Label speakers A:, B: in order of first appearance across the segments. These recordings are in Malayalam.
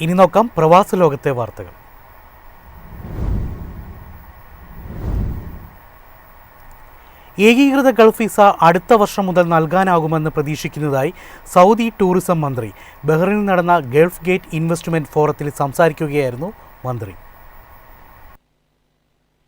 A: ഇനി നോക്കാം പ്രവാസ ലോകത്തെ വാർത്തകൾ. ഏകീകൃത ഗൾഫ് വിസ അടുത്ത വർഷം മുതൽ നൽകാനാകുമെന്ന് പ്രതീക്ഷിക്കുന്നതായി സൗദി ടൂറിസം മന്ത്രി. ബഹ്റൈനിൽ നടന്ന ഗൾഫ് ഗേറ്റ് ഇൻവെസ്റ്റ്മെന്റ് ഫോറത്തിൽ സംസാരിക്കുകയായിരുന്നു മന്ത്രി.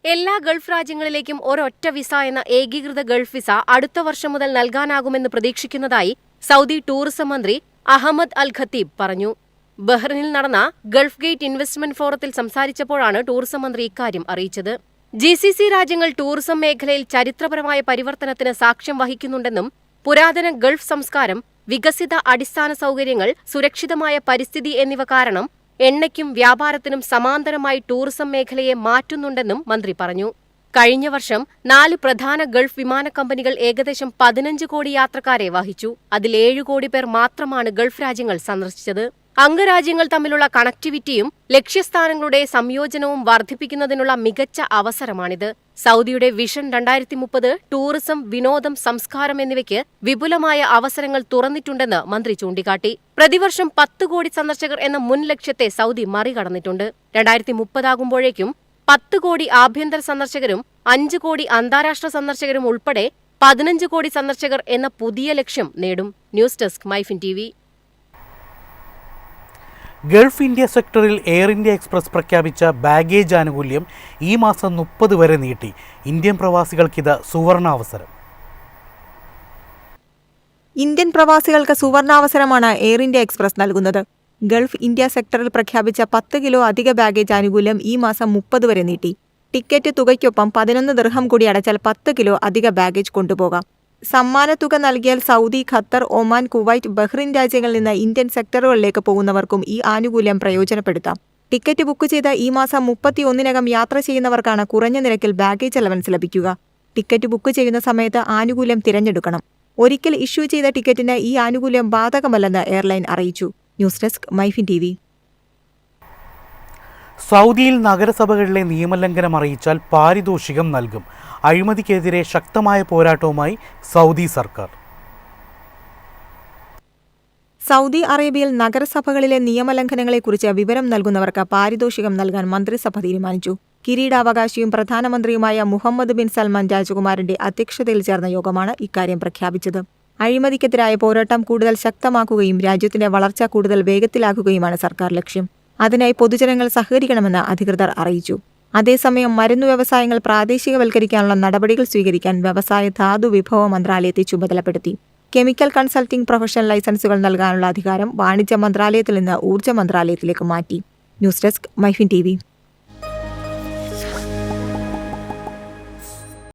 B: എല്ലാ ഗൾഫ് രാജ്യങ്ങളിലേക്കും ഒരൊറ്റ വിസ എന്ന ഏകീകൃത ഗൾഫ് വിസ അടുത്ത വർഷം മുതൽ നൽകാനാകുമെന്ന് പ്രതീക്ഷിക്കുന്നതായി സൗദി ടൂറിസം മന്ത്രി അഹമ്മദ് അൽ ഖത്തീബ് പറഞ്ഞു. ബഹ്റൈനിൽ നടന്ന ഗൾഫ് ഗേറ്റ് ഇൻവെസ്റ്റ്മെന്റ് ഫോറത്തിൽ സംസാരിച്ചപ്പോഴാണ് ടൂറിസം മന്ത്രി ഇക്കാര്യം അറിയിച്ചത്. GCC രാജ്യങ്ങൾ ടൂറിസം മേഖലയിൽ ചരിത്രപരമായ പരിവർത്തനത്തിന് സാക്ഷ്യം വഹിക്കുന്നുണ്ടെന്നും പുരാതന ഗൾഫ് സംസ്കാരം, വികസിത അടിസ്ഥാന സൗകര്യങ്ങൾ, സുരക്ഷിതമായ പരിസ്ഥിതി എന്നിവ കാരണം എണ്ണയ്ക്കും വ്യാപാരത്തിനും സമാന്തരമായി ടൂറിസം മേഖലയെ മാറ്റുന്നുണ്ടെന്നും മന്ത്രി പറഞ്ഞു. കഴിഞ്ഞ വർഷം 4 പ്രധാന ഗൾഫ് വിമാന കമ്പനികൾ ഏകദേശം 15 കോടി യാത്രക്കാരെ വഹിച്ചു. അതിൽ 7 കോടി പേർ മാത്രമാണ് ഗൾഫ് രാജ്യങ്ങൾ സന്ദർശിച്ചത്. അംഗരാജ്യങ്ങൾ തമ്മിലുള്ള കണക്ടിവിറ്റിയും ലക്ഷ്യസ്ഥാനങ്ങളുടെ സംയോജനവും വർദ്ധിപ്പിക്കുന്നതിനുള്ള മികച്ച അവസരമാണിത്. സൗദിയുടെ വിഷൻ 2030 ടൂറിസം, വിനോദം, സംസ്കാരം എന്നിവയ്ക്ക് വിപുലമായ അവസരങ്ങൾ തുറന്നിട്ടുണ്ടെന്ന് മന്ത്രി ചൂണ്ടിക്കാട്ടി. പ്രതിവർഷം 10 കോടി സന്ദർശകർ എന്ന മുൻ ലക്ഷ്യത്തെ സൗദി മറികടന്നിട്ടുണ്ട്. 2030 ആകുമ്പോഴേക്കും 10 കോടി ആഭ്യന്തര സന്ദർശകരും 5 കോടി അന്താരാഷ്ട്ര സന്ദർശകരും ഉൾപ്പെടെ 15 കോടി സന്ദർശകർ എന്ന പുതിയ ലക്ഷ്യം നേടും. News desk MyFin TV.
A: Gulf India സെക്ടറിൽ എയർ ഇന്ത്യ എക്സ്പ്രസ് പ്രഖ്യാപിച്ച ബാഗേജ് ആനുകൂല്യം ഈ മാസം 30 വരെ നീട്ടി. ഇന്ത്യൻ പ്രവാസികൾക്കിത് സുവർണാവസരം.
C: ഇന്ത്യൻ പ്രവാസികൾക്ക് സുവർണാവസരമാണ് എയർ ഇന്ത്യ എക്സ്പ്രസ് നൽകുന്നത്. ഗൾഫ് ഇന്ത്യ സെക്ടറിൽ പ്രഖ്യാപിച്ച 10 കിലോ അധിക ബാഗേജ് ആനുകൂല്യം ഈ മാസം 30 വരെ നീട്ടി. ടിക്കറ്റ് തുകയ്ക്കൊപ്പം 11 ദിർഹം കൂടി അടച്ചാൽ 10 കിലോ അധിക ബാഗേജ് കൊണ്ടുപോകാം. സമ്മാനത്തുക നൽകിയാൽ Saudi, Qatar, Oman, Kuwait, Bahrain രാജ്യങ്ങളിൽ നിന്ന് ഇന്ത്യൻ സെക്ടറുകളിലേക്ക് പോകുന്നവർക്കും ഈ ആനുകൂല്യം പ്രയോജനപ്പെടുത്താം. ടിക്കറ്റ് ബുക്ക് ചെയ്ത ഈ മാസം 31-നകം യാത്ര ചെയ്യുന്നവർക്കാണ് കുറഞ്ഞ നിരക്കിൽ ബാഗേജ് അലവൻസ് ലഭിക്കുക. ടിക്കറ്റ് ബുക്ക് ചെയ്യുന്ന സമയത്ത് ആനുകൂല്യം തിരഞ്ഞെടുക്കണം. ഒരിക്കൽ ഇഷ്യൂ ചെയ്ത ടിക്കറ്റിന് ഈ ആനുകൂല്യം ബാധകമല്ലെന്ന് എയർലൈൻ അറിയിച്ചു. News desk MyFin TV.
A: സൗദിയിൽ നഗരസഭകളിലെ നിയമലംഘനം അറിയിച്ചാൽ പാരിതോഷികം നൽകും. അഴിമതിക്കെതിരെ ശക്തമായ പോരാട്ടവുമായി സൗദി സർക്കാർ.
C: സൗദി അറേബ്യയിൽ നഗരസഭകളിലെ നിയമലംഘനങ്ങളെക്കുറിച്ച് വിവരം നൽകുന്നവർക്ക് പാരിതോഷികം നൽകാൻ മന്ത്രിസഭ തീരുമാനിച്ചു. കിരീടാവകാശിയും പ്രധാനമന്ത്രിയുമായ മുഹമ്മദ് ബിൻ സൽമാൻ രാജകുമാരന്റെ അധ്യക്ഷതയിൽ ചേർന്ന യോഗമാണ് ഇക്കാര്യം പ്രഖ്യാപിച്ചത്. അഴിമതിക്കെതിരായ പോരാട്ടം കൂടുതൽ ശക്തമാക്കുകയും രാജ്യത്തിന്റെ വളർച്ച കൂടുതൽ വേഗത്തിലാക്കുകയുമാണ് സർക്കാർ ലക്ഷ്യം. അതിനായി പൊതുജനങ്ങൾ സഹകരിക്കണമെന്ന് അധികൃതർ അറിയിച്ചു. അതേസമയം മരുന്നു വ്യവസായങ്ങൾ പ്രാദേശികവൽക്കരിക്കാനുള്ള നടപടികൾ സ്വീകരിക്കാൻ വ്യവസായ ധാതു വിഭവ മന്ത്രാലയത്തെ ചുമതലപ്പെടുത്തി. കെമിക്കൽ കൺസൾട്ടിംഗ് പ്രൊഫഷണൽ ലൈസൻസുകൾ നൽകാനുള്ള അധികാരം വാണിജ്യ മന്ത്രാലയത്തിൽ നിന്ന് ഊർജ്ജ മന്ത്രാലയത്തിലേക്ക് മാറ്റി. News desk MyFin TV.